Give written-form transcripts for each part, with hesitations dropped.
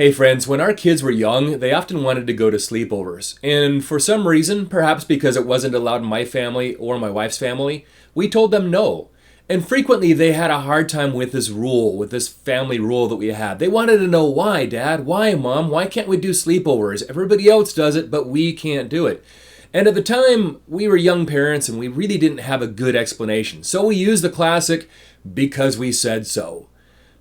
Hey friends, when our kids were young, they often wanted to go to sleepovers. And for some reason, perhaps because it wasn't allowed in my family or my wife's family, we told them no. And frequently they had a hard time with this rule, with this family rule that we had. They wanted to know why, Dad, why, Mom, why can't we do sleepovers? Everybody else does it, but we can't do it. And at the time, we were young parents and we really didn't have a good explanation. So we used the classic, because we said so.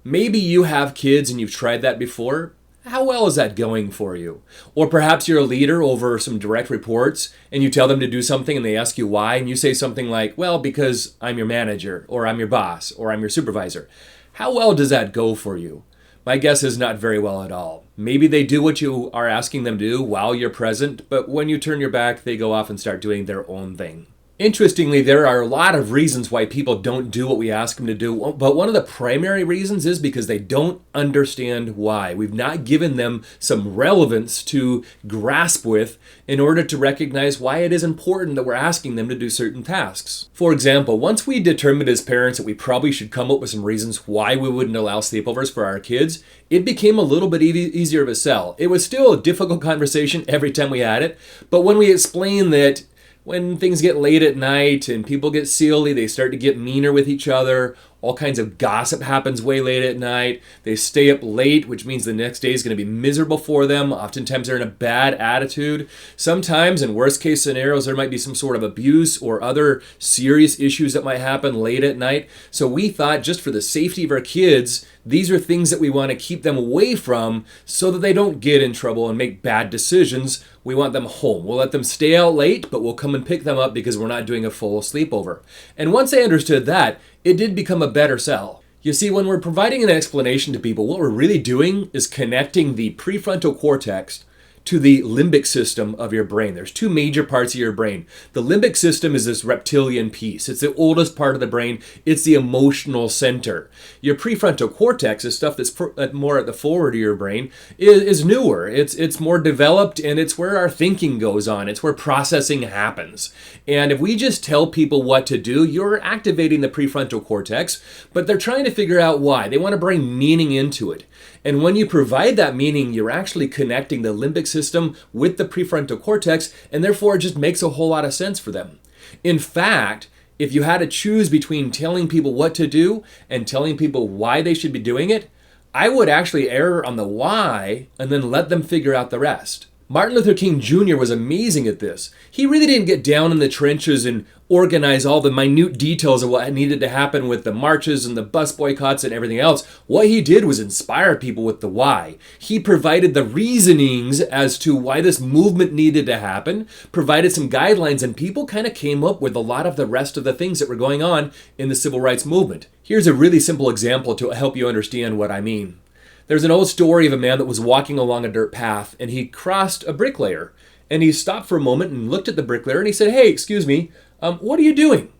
Maybe you have kids and you've tried that before. How well is that going for you? Or perhaps you're a leader over some direct reports and you tell them to do something and they ask you why and you say something like, well, because I'm your manager or I'm your boss or I'm your supervisor. How well does that go for you? My guess is not very well at all. Maybe they do what you are asking them to do while you're present, but when you turn your back, they go off and start doing their own thing. Interestingly, there are a lot of reasons why people don't do what we ask them to do, but one of the primary reasons is because they don't understand why. We've not given them some relevance to grasp with in order to recognize why it is important that we're asking them to do certain tasks. For example, once we determined as parents that we probably should come up with some reasons why we wouldn't allow sleepovers for our kids, it became a little bit easier of a sell. It was still a difficult conversation every time we had it, but when we explained that when things get late at night and people get silly, they start to get meaner with each other. All kinds of gossip happens way late at night. They stay up late, which means the next day is going to be miserable for them. Oftentimes they're in a bad attitude. Sometimes, in worst case scenarios, there might be some sort of abuse or other serious issues that might happen late at night. So we thought, just for the safety of our kids, these are things that we want to keep them away from so that they don't get in trouble and make bad decisions. We want them home. We'll let them stay out late, but we'll come and pick them up because we're not doing a full sleepover. And once they understood that, it did become a better sell. You see, when we're providing an explanation to people, what we're really doing is connecting the prefrontal cortex to the limbic system of your brain. There's two major parts of your brain. The limbic system is this reptilian piece. It's the oldest part of the brain. It's the emotional center. Your prefrontal cortex is stuff that's more at the forward of your brain, is newer. It's more developed, and it's where our thinking goes on. It's where processing happens. And if we just tell people what to do, you're activating the prefrontal cortex, but they're trying to figure out why. They want to bring meaning into it. And when you provide that meaning, you're actually connecting the limbic system with the prefrontal cortex, and therefore it just makes a whole lot of sense for them. In fact, if you had to choose between telling people what to do and telling people why they should be doing it, I would actually err on the why and then let them figure out the rest. Martin Luther King Jr. was amazing at this. He really didn't get down in the trenches and organize all the minute details of what needed to happen with the marches and the bus boycotts and everything else. What he did was inspire people with the why. He provided the reasonings as to why this movement needed to happen, provided some guidelines, and people kind of came up with a lot of the rest of the things that were going on in the civil rights movement. Here's a really simple example to help you understand what I mean. There's an old story of a man that was walking along a dirt path and he crossed a bricklayer. And he stopped for a moment and looked at the bricklayer and he said, "Hey, excuse me, what are you doing?"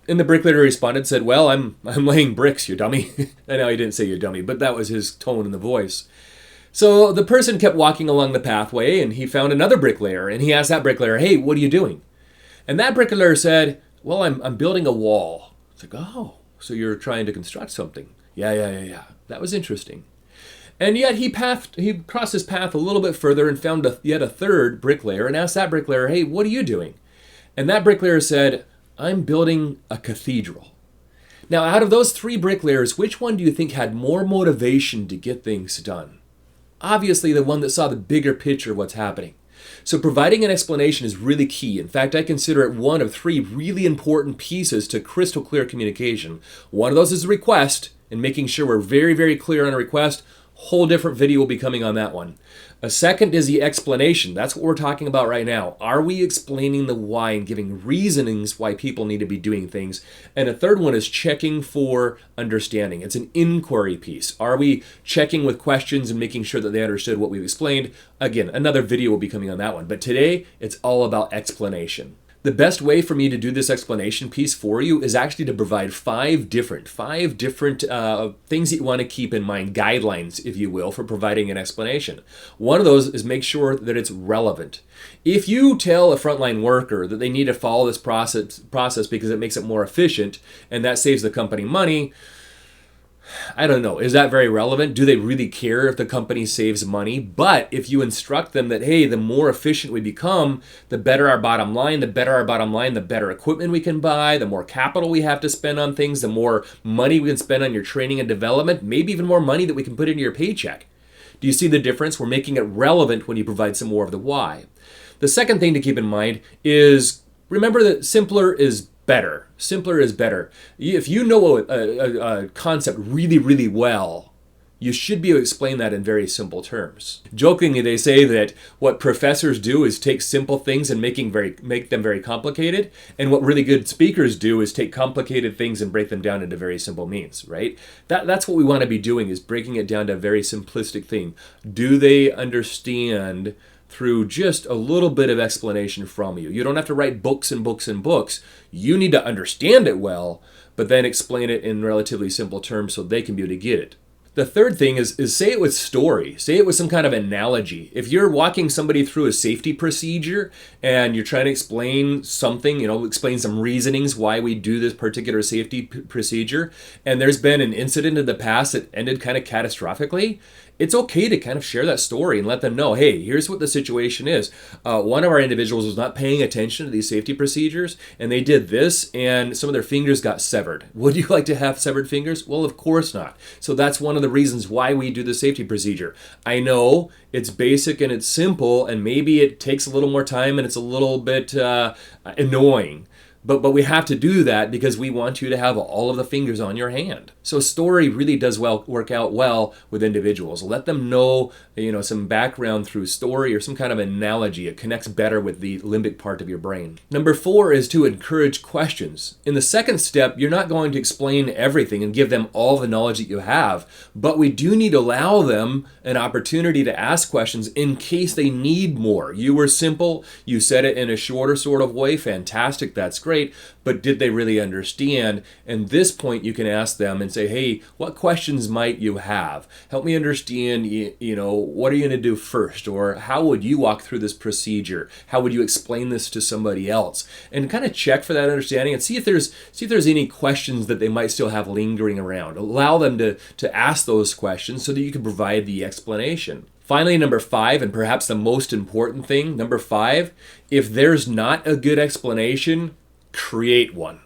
And the bricklayer responded, said, "Well, I'm laying bricks, you dummy." I know he didn't say you dummy, but that was his tone in the voice. So the person kept walking along the pathway and he found another bricklayer and he asked that bricklayer, "Hey, what are you doing?" And that bricklayer said, "Well, I'm building a wall." It's like, "Oh, so you're trying to construct something?" Yeah. That was interesting. And yet he crossed his path a little bit further and found yet a third bricklayer and asked that bricklayer, "Hey, what are you doing?" And that bricklayer said, "I'm building a cathedral." Now, out of those three bricklayers, which one do you think had more motivation to get things done? Obviously, the one that saw the bigger picture of what's happening. So providing an explanation is really key. In fact, I consider it one of three really important pieces to crystal clear communication. One of those is a request, and making sure we're very, very clear on a request. Whole different video will be coming on that one. A second is the explanation. That's what we're talking about right now. Are we explaining the why and giving reasonings why people need to be doing things? And a third one is checking for understanding. It's an inquiry piece. Are we checking with questions and making sure that they understood what we've explained? Again, another video will be coming on that one. But today, it's all about explanation. The best way for me to do this explanation piece for you is actually to provide five different things that you want to keep in mind, guidelines, if you will, for providing an explanation. One of those is make sure that it's relevant. If you tell a frontline worker that they need to follow this process because it makes it more efficient and that saves the company money, I don't know. Is that very relevant? Do they really care if the company saves money? But if you instruct them that, hey, the more efficient we become, the better our bottom line, the better equipment we can buy, the more capital we have to spend on things, the more money we can spend on your training and development, maybe even more money that we can put into your paycheck. Do you see the difference? We're making it relevant when you provide some more of the why. The second thing to keep in mind is remember that simpler is better. Simpler is better. If you know a concept really, really well, you should be able to explain that in very simple terms. Jokingly, they say that what professors do is take simple things and make them very complicated, and what really good speakers do is take complicated things and break them down into very simple means, right? That's what we want to be doing, is breaking it down to a very simplistic thing. Do they understand through just a little bit of explanation from you? You don't have to write books and books and books. You need to understand it well, but then explain it in relatively simple terms so they can be able to get it. The third thing is say it with story. Say it with some kind of analogy. If you're walking somebody through a safety procedure and you're trying to explain something, explain some reasonings why we do this particular safety procedure, and there's been an incident in the past that ended kind of catastrophically, it's okay to kind of share that story and let them know, hey, here's what the situation is. One of our individuals was not paying attention to these safety procedures, and they did this, and some of their fingers got severed. Would you like to have severed fingers? Well, of course not. So that's one of the reasons why we do the safety procedure. I know it's basic and it's simple, and maybe it takes a little more time and it's a little bit annoying. But we have to do that because we want you to have all of the fingers on your hand. So story really does work out well with individuals. Let them know, some background through story or some kind of analogy. It connects better with the limbic part of your brain. Number 4 is to encourage questions. In the second step, you're not going to explain everything and give them all the knowledge that you have, but we do need to allow them an opportunity to ask questions in case they need more. You were simple. You said it in a shorter sort of way. Fantastic. That's great. But did they really understand? And this point you can ask them and say, hey, what questions might you have? Help me understand, what are you going to do first? Or how would you walk through this procedure? How would you explain this to somebody else? And kind of check for that understanding and see if there's any questions that they might still have lingering around. Allow them to ask those questions so that you can provide the explanation. Finally, number 5, and perhaps the most important thing, number 5, if there's not a good explanation, create one.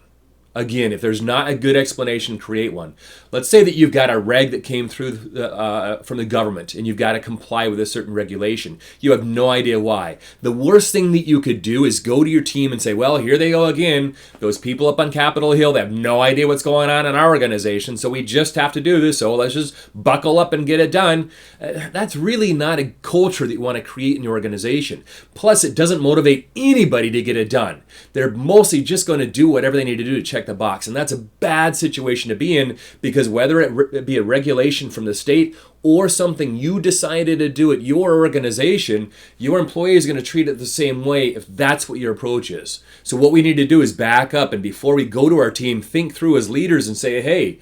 Again, if there's not a good explanation, create one. Let's say that you've got a reg that came through from the government and you've got to comply with a certain regulation. You have no idea why. The worst thing that you could do is go to your team and say, well, here they go again. Those people up on Capitol Hill, they have no idea what's going on in our organization, so we just have to do this, so let's just buckle up and get it done. That's really not a culture that you want to create in your organization. Plus, it doesn't motivate anybody to get it done. They're mostly just going to do whatever they need to do to check the box, and that's a bad situation to be in, because whether it be a regulation from the state or something you decided to do at your organization, your employee is going to treat it the same way if that's what your approach is. So what we need to do is back up, and before we go to our team, think through as leaders and say, hey,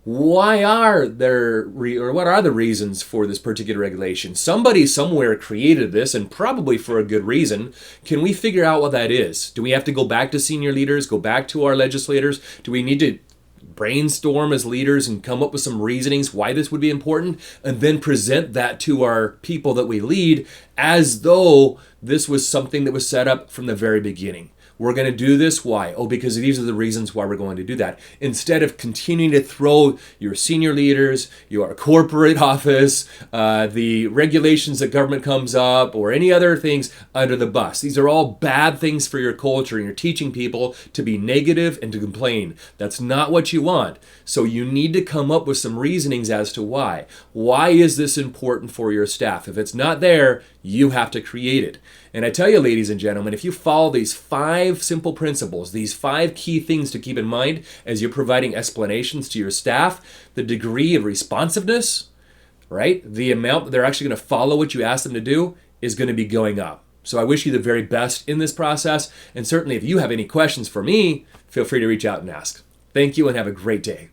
what are the reasons for this particular regulation? Somebody somewhere created this, and probably for a good reason. Can we figure out what that is? Do we have to go back to senior leaders, go back to our legislators? Do we need to brainstorm as leaders and come up with some reasonings why this would be important, and then present that to our people that we lead as though this was something that was set up from the very beginning? We're going to do this. Why? Oh, because these are the reasons why we're going to do that. Instead of continuing to throw your senior leaders, your corporate office, the regulations that government comes up, or any other things under the bus. These are all bad things for your culture, and you're teaching people to be negative and to complain. That's not what you want. So you need to come up with some reasonings as to why. Why is this important for your staff? If it's not there, you have to create it. And I tell you, ladies and gentlemen, if you follow these 5 simple principles, these 5 key things to keep in mind as you're providing explanations to your staff, the degree of responsiveness, right? The amount that they're actually going to follow what you ask them to do is going to be going up. So I wish you the very best in this process. And certainly if you have any questions for me, feel free to reach out and ask. Thank you and have a great day.